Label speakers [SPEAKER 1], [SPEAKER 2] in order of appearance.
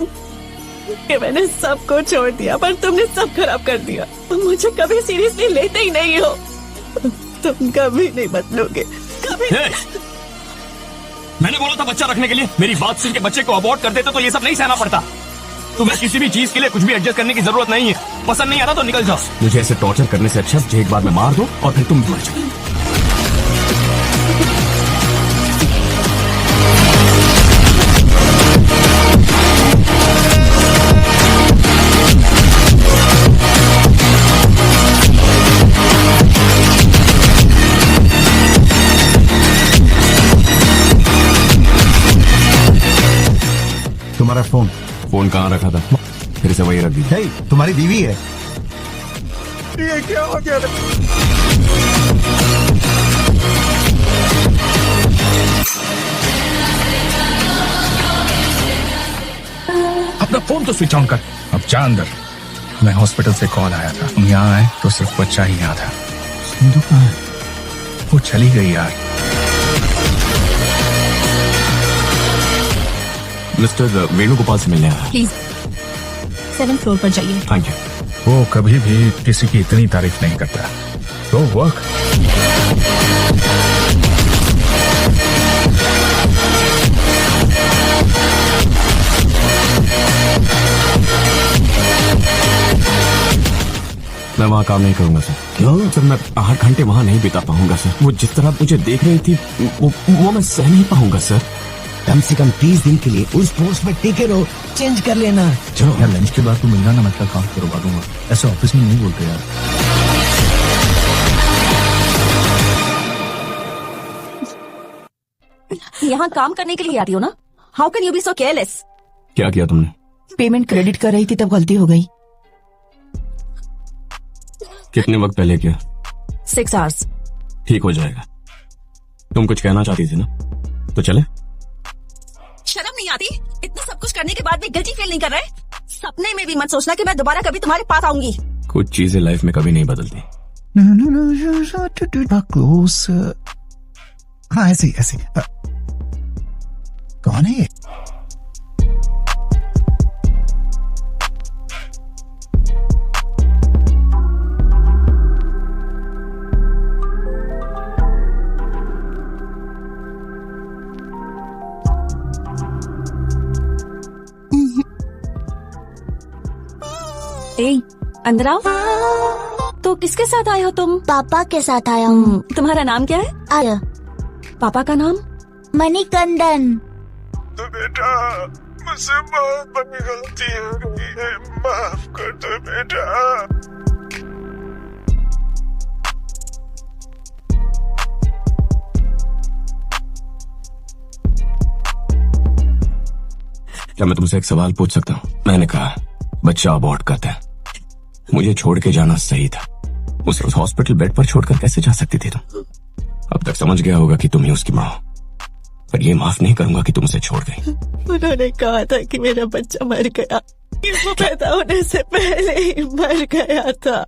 [SPEAKER 1] कि मैंने सबको छोड़ दिया, पर तुमने सब खराब कर दिया। तुम मुझे कभी सीरियसली लेते ही नहीं हो। तुम कभी नहीं बदलोगे, कभी।
[SPEAKER 2] मैंने बोला था बच्चा रखने के लिए, मेरी बात सुन के बच्चे को अबॉर्ट कर देते तो ये सब नहीं सहना पड़ता। तुम्हें किसी भी चीज के लिए कुछ भी एडजस्ट करने की जरूरत नहीं है। पसंद नहीं आता तो निकल जाओ। मुझे ऐसे टॉर्चर करने से अच्छा मुझे एक बार में मार दो और फिर तुम भी मर जाओ।
[SPEAKER 3] तुम्हारा फोन
[SPEAKER 2] कहाँ रखा था? फिर से वही रख दी।
[SPEAKER 3] तुम्हारी बीवी है।
[SPEAKER 2] ये क्या हो गया?
[SPEAKER 4] अपना फोन तो स्विच ऑन कर। अब जा अंदर। मैं हॉस्पिटल से कॉल आया था, तुम यहाँ आए तो सिर्फ बच्चा ही यहाँ था। सिंधु कहाँ है? वो चली गई यार।
[SPEAKER 2] मिस्टर वेणुगोपाल से मिलने आया।
[SPEAKER 1] प्लीज 7th फ्लोर पर जाइए।
[SPEAKER 2] Thank you.
[SPEAKER 4] वो कभी भी किसी की इतनी तारीफ नहीं करता। तो वर्क।
[SPEAKER 2] मैं वहाँ काम नहीं करूंगा सर।
[SPEAKER 3] क्यों?
[SPEAKER 2] सर मैं 8 घंटे वहाँ नहीं बिता पाऊंगा सर। वो जिस तरह मुझे देख रही थी वो मैं सह नहीं पाऊंगा सर।
[SPEAKER 3] कम से कम 30 दिन के लिए उस पोस्ट में टिके रहो, चेंज कर लेना।
[SPEAKER 4] चलो यार, लंच के बाद तू मिलना ना, मतलब काम करवा दूंगा। ऐसे ऑफिस में नहीं बोलते यार।
[SPEAKER 1] यहाँ काम करने के लिए आती हो ना? How can you be so careless?
[SPEAKER 2] क्या किया तुमने?
[SPEAKER 1] पेमेंट क्रेडिट कर रही थी तब गलती हो गई।
[SPEAKER 2] कितने वक्त पहले किया?
[SPEAKER 1] 6 आवर्स।
[SPEAKER 2] ठीक हो जाएगा। तुम कुछ कहना चाहती थी ना, तो चले।
[SPEAKER 1] शर्म नहीं आती? इतना सब कुछ करने के बाद भी गिल्टी फील नहीं कर रहे? सपने में भी मत सोचना कि मैं दोबारा कभी तुम्हारे पास आऊंगी।
[SPEAKER 2] कुछ चीजें लाइफ में कभी नहीं बदलती।
[SPEAKER 3] क्लोज। हाँ ऐसे ऐसे। कौन है ये?
[SPEAKER 1] अंदर आओ। तो किसके साथ आए हो तुम?
[SPEAKER 5] पापा के साथ आया हूँ।
[SPEAKER 1] तुम्हारा नाम क्या है?
[SPEAKER 5] आया।
[SPEAKER 1] पापा का नाम?
[SPEAKER 5] मणिकंदन।
[SPEAKER 4] तो बेटा, मुझसे बहुत बड़ी गलती हो गई है, माफ कर दो बेटा।
[SPEAKER 2] क्या मैं तुमसे एक सवाल पूछ सकता हूँ? मैंने कहा बच्चा अबॉर्ट करता है, मुझे छोड़ के जाना सही था। उसे उस हॉस्पिटल बेड पर छोड़कर कैसे जा सकती थी तुम? अब तक समझ गया होगा कि तुम ही उसकी माँ हो, पर ये माफ नहीं करूंगा कि तुम उसे छोड़ गई।
[SPEAKER 1] उन्होंने कहा था कि मेरा बच्चा मर गया। वो पैदा होने से पहले ही मर गया था।